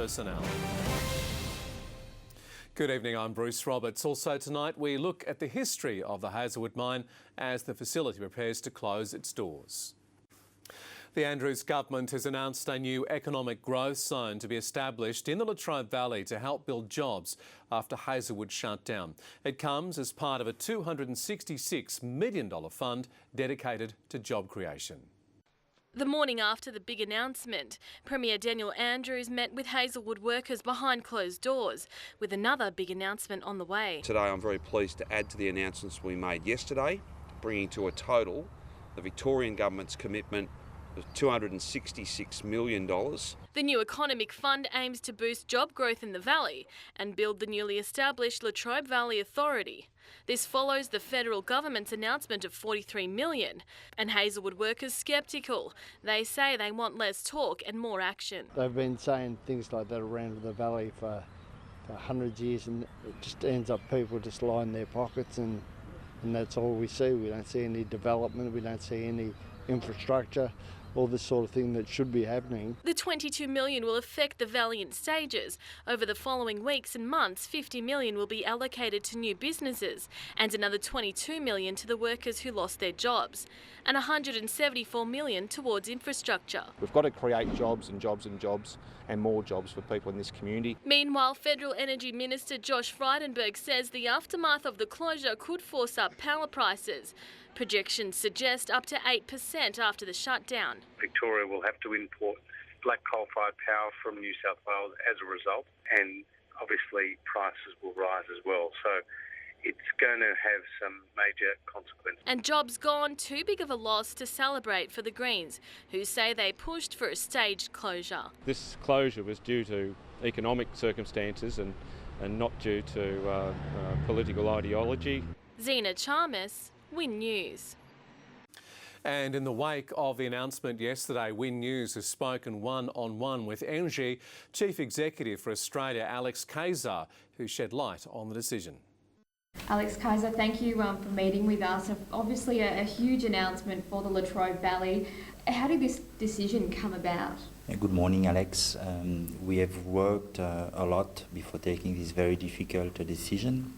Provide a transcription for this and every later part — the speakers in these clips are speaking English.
personnel. Good evening, I'm Bruce Roberts. Also tonight we look at the history of the Hazelwood mine as the facility prepares to close its doors. The Andrews government has announced a new economic growth zone to be established in the Latrobe Valley to help build jobs after Hazelwood shut down. It comes as part of a $266 million fund dedicated to job creation. The morning after the big announcement, Premier Daniel Andrews met with Hazelwood workers behind closed doors, with another big announcement on the way. Today I'm very pleased to add to the announcements we made yesterday, bringing to a total the Victorian Government's commitment of $266 million. The new economic fund aims to boost job growth in the valley and build the newly established Latrobe Valley Authority. This follows the federal government's announcement of $43 million, and Hazelwood workers sceptical. They say they want less talk and more action. They've been saying things like that around the valley for hundreds of years, and it just ends up people just line their pockets, and that's all we see. We don't see any development, we don't see any infrastructure, all this sort of thing that should be happening. The $22 million will affect the valley in stages. Over the following weeks and months, $50 million will be allocated to new businesses and another $22 million to the workers who lost their jobs, and $174 million towards infrastructure. We've got to create jobs and jobs and jobs and more jobs for people in this community. Meanwhile, Federal Energy Minister Josh Frydenberg says the aftermath of the closure could force up power prices. Projections suggest up to 8% after the shutdown. Victoria will have to import black coal-fired power from New South Wales as a result, and obviously prices will rise as well. So it's going to have some major consequences. And jobs gone, too big of a loss to celebrate for the Greens, who say they pushed for a staged closure. This closure was due to economic circumstances and not due to political ideology. Zena Chalmers, Win News. And in the wake of the announcement yesterday, Win News has spoken one-on-one with Energy Chief Executive for Australia, Alex Kaiser, who shed light on the decision. Alex Kaiser, thank you for meeting with us. Obviously a huge announcement for the Latrobe Valley. How did this decision come about? Good morning, Alex. We have worked a lot before taking this very difficult decision.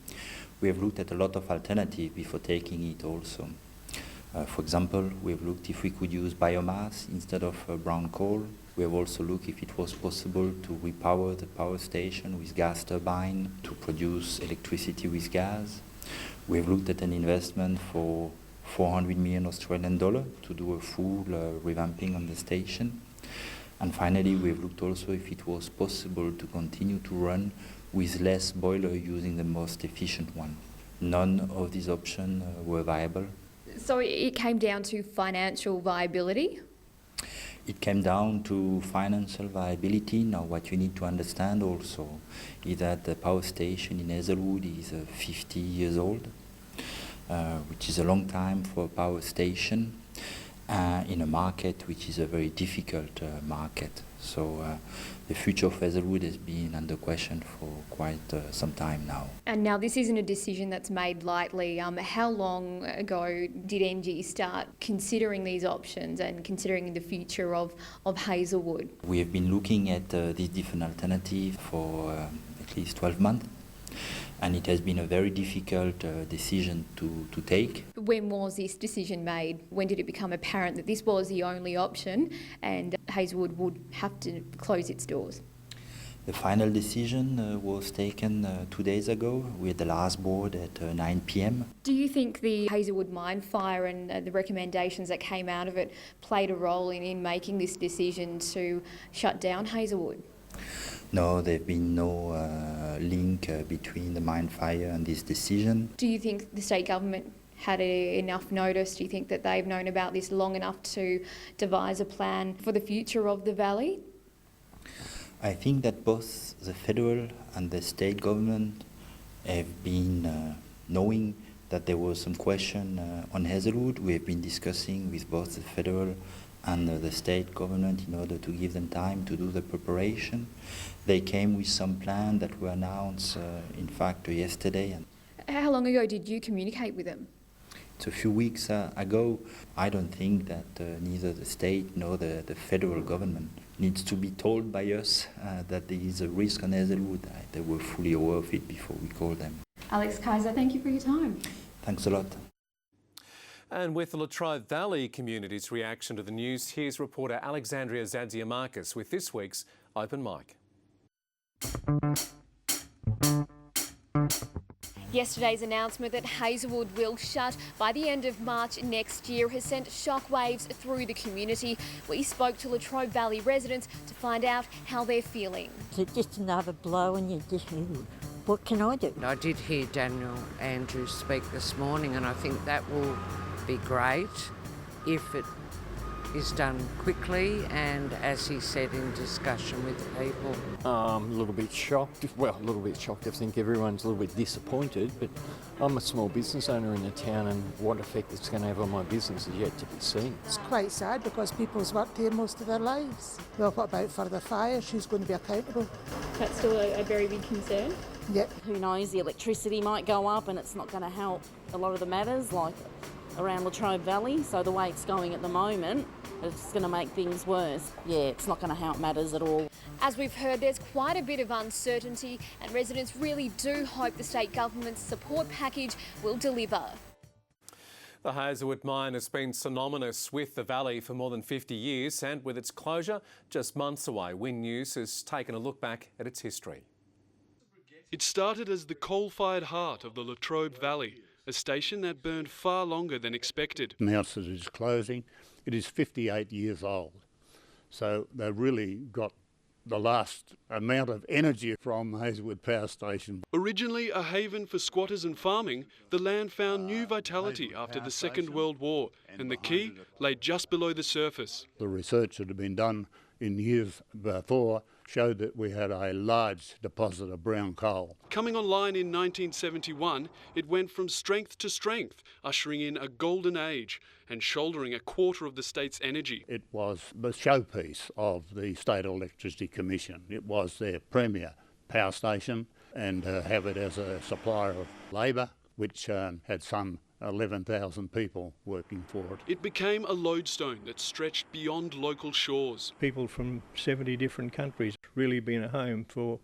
We have looked at a lot of alternatives before taking it also. For example, we have looked if we could use biomass instead of brown coal. We have also looked if it was possible to repower the power station with gas turbine to produce electricity with gas. We have looked at an investment for $400 million Australian dollar to do a full revamping on the station. And finally, we have looked also if it was possible to continue to run with less boiler using the most efficient one. None of these options were viable. So it came down to financial viability? It came down to financial viability. Now what you need to understand also is that the power station in Hazelwood is 50 years old, which is a long time for a power station in a market which is a very difficult market. So the future of Hazelwood has been under question for quite some time now. And now this isn't a decision that's made lightly. How long ago did NG start considering these options and considering the future of Hazelwood? We have been looking at these different alternatives for at least 12 months. And it has been a very difficult decision to take. When was this decision made? When did it become apparent that this was the only option and Hazelwood would have to close its doors? The final decision was taken 2 days ago. We had the last board at 9 p.m. Do you think the Hazelwood mine fire and the recommendations that came out of it played a role in making this decision to shut down Hazelwood? No, there have been no link between the mine fire and this decision. Do you think the state government had enough notice? Do you think that they've known about this long enough to devise a plan for the future of the valley? I think that both the federal and the state government have been knowing that there was some question on Hazelwood. We have been discussing with both the federal and the state government in order to give them time to do the preparation. They came with some plan that were announced, in fact, yesterday. How long ago did you communicate with them? It's a few weeks ago. I don't think that neither the state nor the federal government needs to be told by us that there is a risk on Hazelwood. They were fully aware of it before we called them. Alex Kaiser, thank you for your time. Thanks a lot. And with the Latrobe Valley community's reaction to the news, here's reporter Alexandria Zadziamarcus with this week's Open Mic. Yesterday's announcement that Hazelwood will shut by the end of March next year has sent shockwaves through the community. We spoke to Latrobe Valley residents to find out how they're feeling. It's just another blow and you just, what can I do? I did hear Daniel Andrews speak this morning, and I think that will be great if it is done quickly and, as he said, in discussion with the people. A little bit shocked. Well, a little bit shocked. I think everyone's a little bit disappointed, but I'm a small business owner in the town, and what effect it's going to have on my business is yet to be seen. It's quite sad because people's worked here most of their lives. Well, what about further fires? Who's going to be accountable? That's still a very big concern. Yep. Who knows, the electricity might go up and it's not going to help a lot of the matters like around Latrobe Valley. So the way it's going at the moment, it's going to make things worse. Yeah, it's not going to help matters at all. As we've heard, there's quite a bit of uncertainty and residents really do hope the state government's support package will deliver. The Hazelwood mine has been synonymous with the valley for more than 50 years, and with its closure just months away, Win News has taken a look back at its history. It started as the coal-fired heart of the Latrobe Valley, a station that burned far longer than expected. Announced that it is closing. It is 58 years old. So they've really got the last amount of energy from Hazelwood Power Station. Originally a haven for squatters and farming, the land found new vitality after the Second World War, and the key lay just below the surface. The research that had been done in years before showed that we had a large deposit of brown coal. Coming online in 1971, it went from strength to strength, ushering in a golden age and shouldering a quarter of the state's energy. It was the showpiece of the State Electricity Commission. It was their premier power station, and have it as a supplier of labour, which had some 11,000 people working for it. It became a lodestone that stretched beyond local shores. People from 70 different countries, really been a home for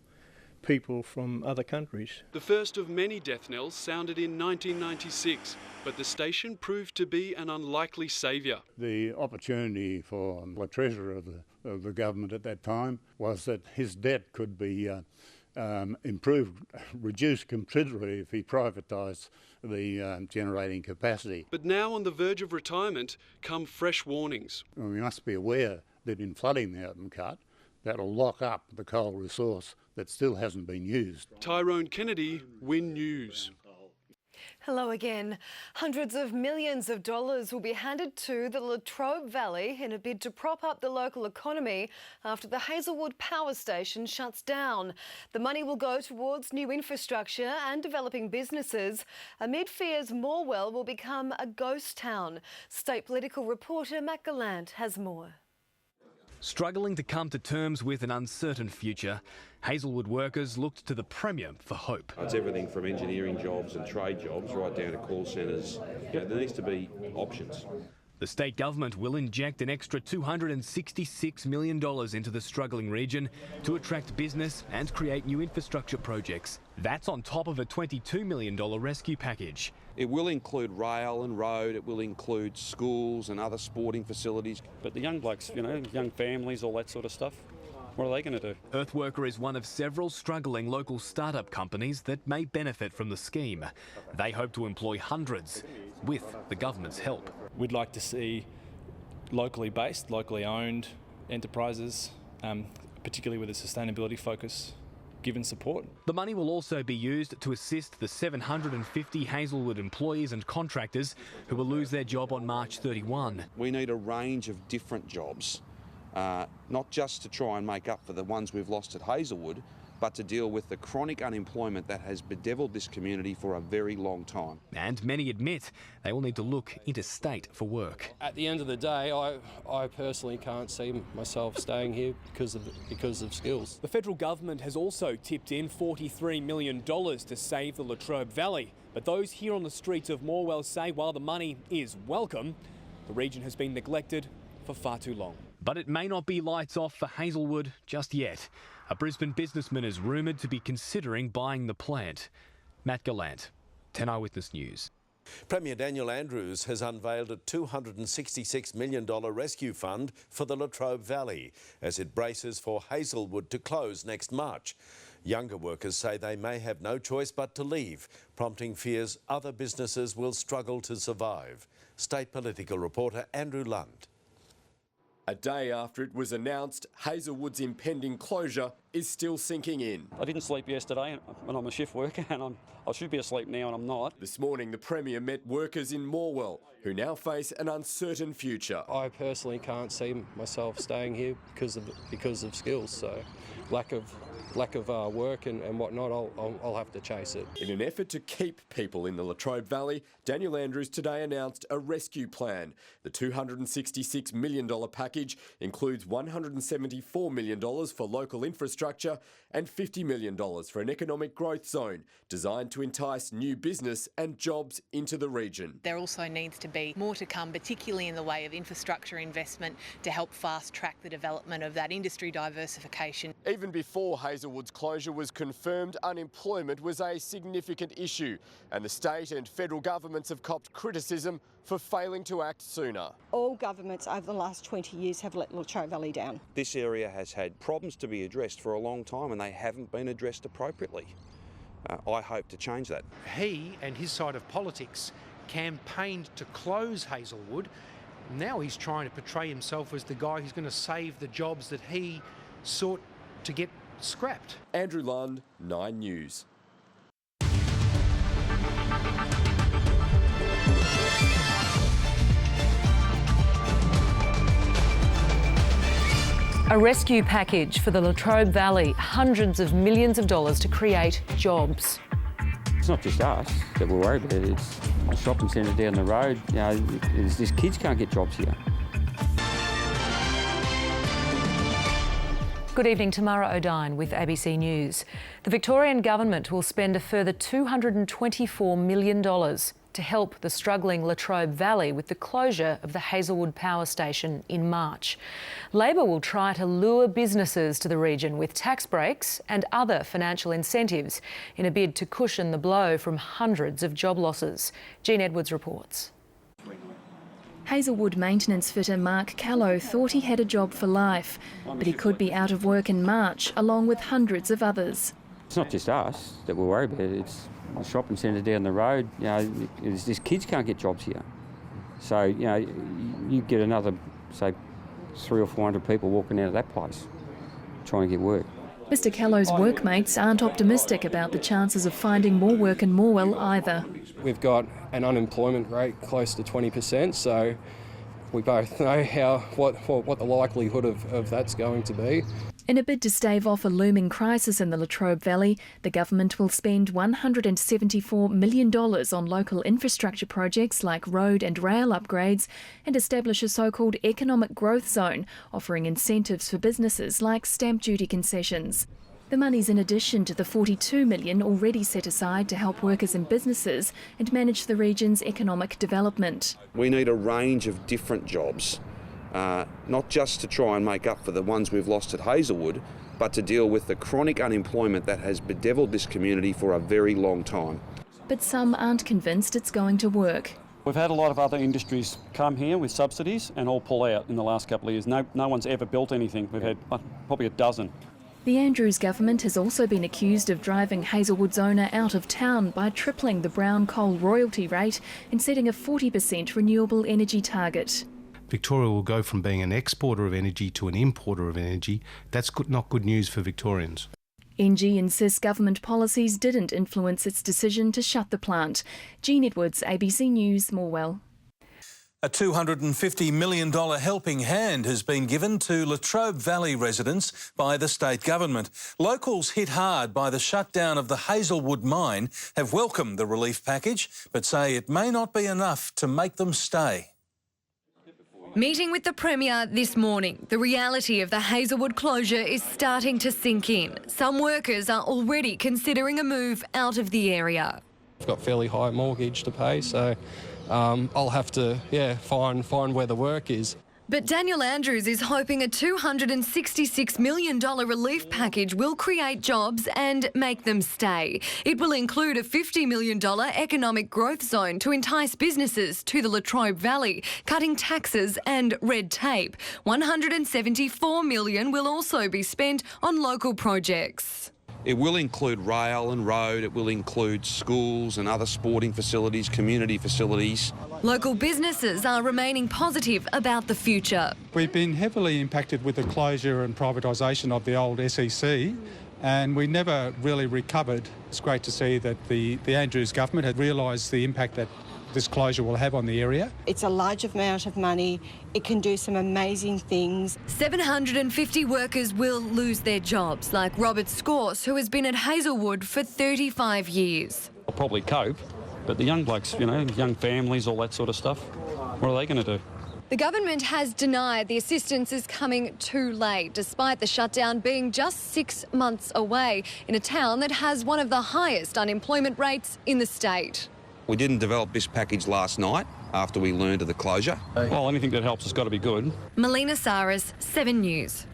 people from other countries. The first of many death knells sounded in 1996, but the station proved to be an unlikely saviour. The opportunity for the Treasurer of the government at that time was that his debt could be improved, reduced considerably if he privatised the generating capacity. But now on the verge of retirement come fresh warnings. Well, we must be aware that in flooding the open cut, that'll lock up the coal resource that still hasn't been used. Tyrone Kennedy, Win News. Hello again. Hundreds of millions of dollars will be handed to the Latrobe Valley in a bid to prop up the local economy after the Hazelwood power station shuts down. The money will go towards new infrastructure and developing businesses amid fears Morwell will become a ghost town. State political reporter Matt Gallant has more. Struggling to come to terms with an uncertain future, Hazelwood workers looked to the Premier for hope. It's everything from engineering jobs and trade jobs right down to call centres. There needs to be options. The state government will inject an extra $266 million into the struggling region to attract business and create new infrastructure projects. That's on top of a $22 million rescue package. It will include rail and road, it will include schools and other sporting facilities. But the young blokes, young families, all that sort of stuff, what are they going to do? Earthworker is one of several struggling local startup companies that may benefit from the scheme. They hope to employ hundreds with the government's help. We'd like to see locally based, locally owned enterprises, particularly with a sustainability focus, given support. The money will also be used to assist the 750 Hazelwood employees and contractors who will lose their job on March 31. We need a range of different jobs, not just to try and make up for the ones we've lost at Hazelwood, but to deal with the chronic unemployment that has bedeviled this community for a very long time. And many admit they will need to look interstate for work. At the end of the day, I personally can't see myself staying here because of skills. The federal government has also tipped in $43 million to save the Latrobe Valley. But those here on the streets of Morwell say while the money is welcome, the region has been neglected for far too long. But it may not be lights off for Hazelwood just yet. A Brisbane businessman is rumoured to be considering buying the plant. Matt Gallant, 10 Eyewitness News. Premier Daniel Andrews has unveiled a $266 million rescue fund for the Latrobe Valley as it braces for Hazelwood to close next March. Younger workers say they may have no choice but to leave, prompting fears other businesses will struggle to survive. State political reporter Andrew Lund. A day after it was announced, Hazelwood's impending closure is still sinking in. I didn't sleep yesterday and I'm a shift worker and I should be asleep now and I'm not. This morning the Premier met workers in Morwell who now face an uncertain future. I personally can't see myself staying here because of skills, so lack of work and whatnot, I'll have to chase it. In an effort to keep people in the Latrobe Valley, Daniel Andrews today announced a rescue plan. The $266 million package includes $174 million for local infrastructure and $50 million for an economic growth zone designed to entice new business and jobs into the region. There also needs to be more to come, particularly in the way of infrastructure investment to help fast-track the development of that industry diversification. Even before Hazelwood's closure was confirmed, unemployment was a significant issue, and the state and federal governments have copped criticism for failing to act sooner. All governments over the last 20 years have let Latrobe Valley down. This area has had problems to be addressed for a long time and they haven't been addressed appropriately. I hope to change that. He and his side of politics campaigned to close Hazelwood. Now he's trying to portray himself as the guy who's going to save the jobs that he sought to get scrapped. Andrew Lund, 9 News. A rescue package for the Latrobe Valley, hundreds of millions of dollars to create jobs. It's not just us that we're worried about, it's a shopping centre down the road. You know, these kids can't get jobs here. Good evening, Tamara O'Dine with ABC News. The Victorian Government will spend a further $224 million to help the struggling Latrobe Valley with the closure of the Hazelwood power station in March. Labor will try to lure businesses to the region with tax breaks and other financial incentives in a bid to cushion the blow from hundreds of job losses. Jean Edwards reports. Hazelwood maintenance fitter Mark Callow thought he had a job for life, but he could be out of work in March, along with hundreds of others. It's not just us that we're worried about, it's a shopping centre down the road. You know, these kids can't get jobs here. So, you know, you get another, say, 300 or 400 people walking out of that place trying to get work. Mr Callow's workmates aren't optimistic about the chances of finding more work in Morwell either. We've got an unemployment rate close to 20%, so we both know what the likelihood of that's going to be. In a bid to stave off a looming crisis in the Latrobe Valley, the government will spend $174 million on local infrastructure projects like road and rail upgrades and establish a so-called economic growth zone, offering incentives for businesses like stamp duty concessions. The money's in addition to the $42 million already set aside to help workers and businesses and manage the region's economic development. We need a range of different jobs. Not just to try and make up for the ones we've lost at Hazelwood, but to deal with the chronic unemployment that has bedevilled this community for a very long time. But some aren't convinced it's going to work. We've had a lot of other industries come here with subsidies and all pull out in the last couple of years. No one's ever built anything. We've had probably a dozen. The Andrews government has also been accused of driving Hazelwood's owner out of town by tripling the brown coal royalty rate and setting a 40% renewable energy target. Victoria will go from being an exporter of energy to an importer of energy. That's not good news for Victorians. ENGIE insists government policies didn't influence its decision to shut the plant. Jean Edwards, ABC News, Morwell. A $250 million helping hand has been given to Latrobe Valley residents by the state government. Locals hit hard by the shutdown of the Hazelwood mine have welcomed the relief package, but say it may not be enough to make them stay. Meeting with the Premier this morning, the reality of the Hazelwood closure is starting to sink in. Some workers are already considering a move out of the area. I've got fairly high mortgage to pay, so I'll have to find where the work is. But Daniel Andrews is hoping a $266 million relief package will create jobs and make them stay. It will include a $50 million economic growth zone to entice businesses to the Latrobe Valley, cutting taxes and red tape. $174 million will also be spent on local projects. It will include rail and road, it will include schools and other sporting facilities, community facilities. Local businesses are remaining positive about the future. We've been heavily impacted with the closure and privatisation of the old SEC, and we never really recovered. It's great to see that the Andrews government had realised the impact that this closure will have on the area. It's a large amount of money. It can do some amazing things. 750 workers will lose their jobs, like Robert Scorse, who has been at Hazelwood for 35 years. I'll probably cope, but the young blokes, you know, young families, all that sort of stuff, what are they going to do? The government has denied the assistance is coming too late, despite the shutdown being just 6 months away in a town that has one of the highest unemployment rates in the state. We didn't develop this package last night after we learned of the closure. Well, anything that helps has got to be good. Melina Saras, 7 News.